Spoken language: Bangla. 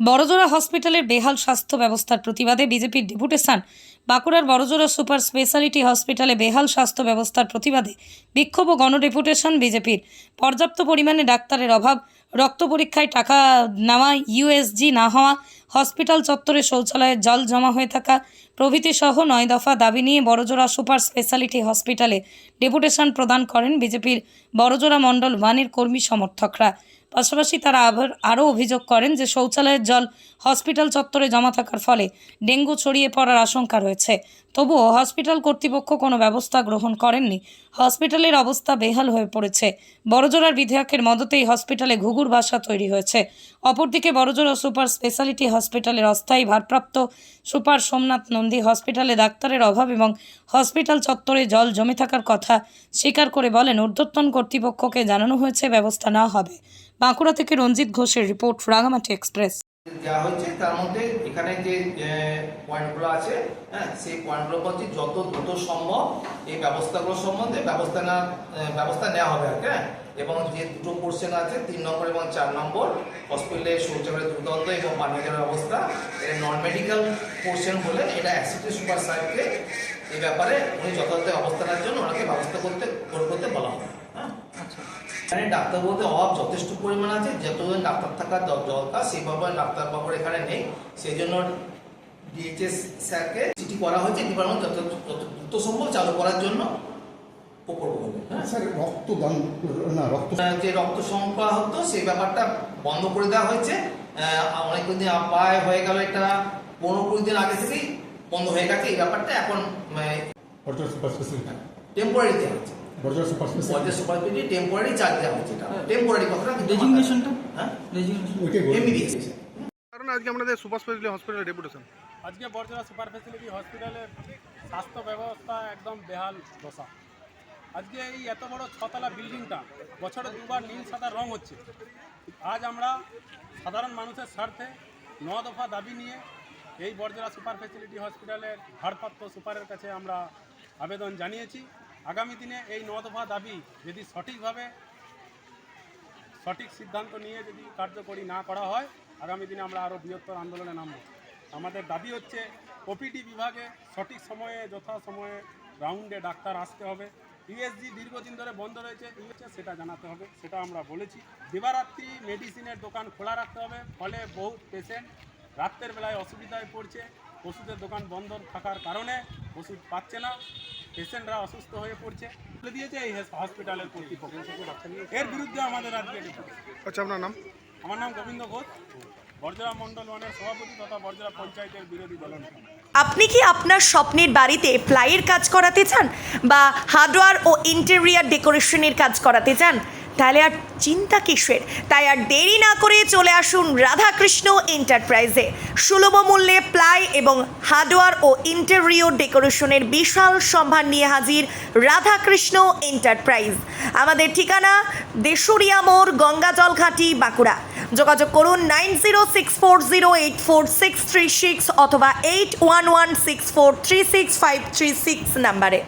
বড়জোড়া হসপিটালের বেহাল স্বাস্থ্য ব্যবস্থার প্রতিবাদে বিজেপির ডেপুটেশন। বাঁকুড়ার বড়জোড়া সুপার স্পেশালিটি হসপিটালে বেহাল স্বাস্থ্য ব্যবস্থার প্রতিবাদে বিক্ষোভ ও গণডেপুটেশন বিজেপির। পর্যাপ্ত পরিমাণে ডাক্তারের অভাব, রক্ত পরীক্ষায় টাকা নেওয়া, ইউএসজি না হওয়া, হসপিটাল চত্বরে শৌচালয়ের জল জমা হয়ে থাকা প্রভৃতি সহ 9 দফা দাবি নিয়ে বড়জোড়া সুপার স্পেশালিটি হসপিটালে ডেপুটেশন প্রদান করেন বিজেপির বড়জোড়া মণ্ডল 1-এর কর্মী সমর্থকরা। পাশাপাশি তারা আরও অভিযোগ করেন যে শৌচালয়ের জল হসপিটাল চত্বরে জমা থাকার ফলে ডেঙ্গু ছড়িয়ে পড়ার আশঙ্কা রয়েছে। তবুও হসপিটাল কর্তৃপক্ষ কোনো ব্যবস্থা গ্রহণ করেননি। হসপিটালের অবস্থা বেহাল হয়ে পড়েছে। বড়জোড়ার বিধায়কের মদতেই হসপিটালে ঘুঘুর বাসা তৈরি হয়েছে। অপরদিকে বড়জোড়া সুপার স্পেশালিটি হসপিটালের অস্থায়ী ভারপ্রাপ্ত সুপার সোমনাথ নন্দী হসপিটালে ডাক্তারের অভাব এবং হসপিটাল চত্বরে জল জমে থাকার কথা স্বীকার করে বলেন, ঊর্ধ্বতন কর্তৃপক্ষকে জানানো হয়েছে, ব্যবস্থা নেওয়া হবে। বাঁকুড়া থেকে রঞ্জিত ঘোষের রিপোর্ট, রাঙামাটি এক্সপ্রেস। দেওয়া হয়েছে তার মধ্যে এখানে যে পয়েন্টগুলো আছে, সেই পয়েন্টগুলো হচ্ছে যত দ্রুত সম্ভব এই ব্যবস্থাগুলো সম্বন্ধে ব্যবস্থা নেওয়া হবে আর কি। এবং যে দুটো পোর্শন আছে 3 নম্বর এবং 4 নম্বর হসপিটালে শৌচালয়ের দুর্গন্ধ এবং পানীয় জলের অবস্থা, এটা নন মেডিকেল পোর্শন হলে এটা অ্যাসিস্ট্যান্ট সুপার সাহেবকে এই ব্যাপারে উনি যথাযথ অবস্থানের জন্য ওনাকে ব্যবস্থা করতে বলা হবে। এখানে ডাক্তার বলতে অভাব যথেষ্ট পরিমাণ আছে, যতজন ডাক্তার থাকার দরকার সেইভাবে ডাক্তারবাবুর এখানে নেই। সেই জন্য ডিএইচএস স্যারকে চিঠি করা হয়েছে ডিপার্টমেন্ট যত দ্রুত সম্ভব চালু করার জন্য যে রক্ত সংগ্রহ হতো সেই ব্যাপারটা বন্ধ করে দেওয়া হয়েছে। অনেকদিন প্রায় হয়ে গেল, এটা 15-20 দিন আগে থেকেই বন্ধ হয়ে গেছে এই ব্যাপারটা। এখন টেম্পোরারি দেওয়া হচ্ছে, টেম্পোরারি চার্জ দেওয়া হচ্ছে। টেম্পোরারি কথাটা কিন্তু এমবিবিএস। কারণ আজকে আমাদের সুপার স্পেশালিটি হসপিটালে ডেপুটেশন। আজকে বড়জোড়া সুপার ফেসিলিটি হসপিটালের স্বাস্থ্য ব্যবস্থা একদম বেহাল দশা। আজকে এই এত বড় 6তলা বিল্ডিংটা বছরে 2বার নীল সাদা রং হচ্ছে। আজ আমরা সাধারণ মানুষের স্বার্থে 9 দফা দাবি নিয়ে এই বড়জোড়া সুপার ফেসিলিটি হসপিটালের ভারপ্রাপ্ত সুপারের কাছে আমরা আবেদন জানিয়েছি। আগামী দিনে এই 9 দফা দাবি যদি সঠিক সিদ্ধান্ত নিয়ে যদি কার্যকরী না করা হয়, আগামী দিনে আমরা আরও বৃহত্তর আন্দোলনে নামব। আমাদের দাবি হচ্ছে ওপিডি বিভাগে সঠিক সময়ে যথাসময়ে রাউন্ডে ডাক্তার আসতে হবে। ইউএসজি দীর্ঘদিন ধরে বন্ধ রয়েছে, সেটা জানাতে হবে, সেটা আমরা বলেছি। দিবারাত্রি মেডিসিনের দোকান খোলা রাখতে হবে, ফলে বহু পেশেন্ট রাতের বেলায় অসুবিধায় পড়ছে। ওষুধের দোকান বন্ধ থাকার কারণে ওষুধ পাচ্ছে না, পেশেন্টরা অসুস্থ হয়ে পড়ছে। বলে দিয়েছে এই হসপিটালের কর্তৃপক্ষ। এর বিরুদ্ধে আমাদের আজকে। আচ্ছা, আপনার নাম? আমার নাম গোবিন্দ ঘোষ, বড়জোড়া মণ্ডল 1-এর সভাপতি তথা বড়জোড়া পঞ্চায়েতের বিরোধী দলনেতা। আপনি কি আপনার স্বপ্নের বাড়িতে প্লাইয়ের কাজ করাতে চান বা হার্ডওয়্যার ও ইন্টেরিয়ার ডেকোরেশনের কাজ করাতে চান? তাহলে আর চিন্তা কিসের? তাই আর দেরি না করে চলে আসুন রাধাকৃষ্ণ এন্টারপ্রাইজে। সুলভ মূল্যে প্লাই এবং হার্ডওয়্যার ও ইন্টেরিয়র ডেকোরেশনের বিশাল সম্ভার নিয়ে হাজির রাধাকৃষ্ণ এন্টারপ্রাইজ। আমাদের ঠিকানা দেশুরিয়া মোড়, গঙ্গাজল ঘাটি, বাঁকুড়া। যোগাযোগ করুন 9064084636 অথবা 8116436536 নাম্বারে।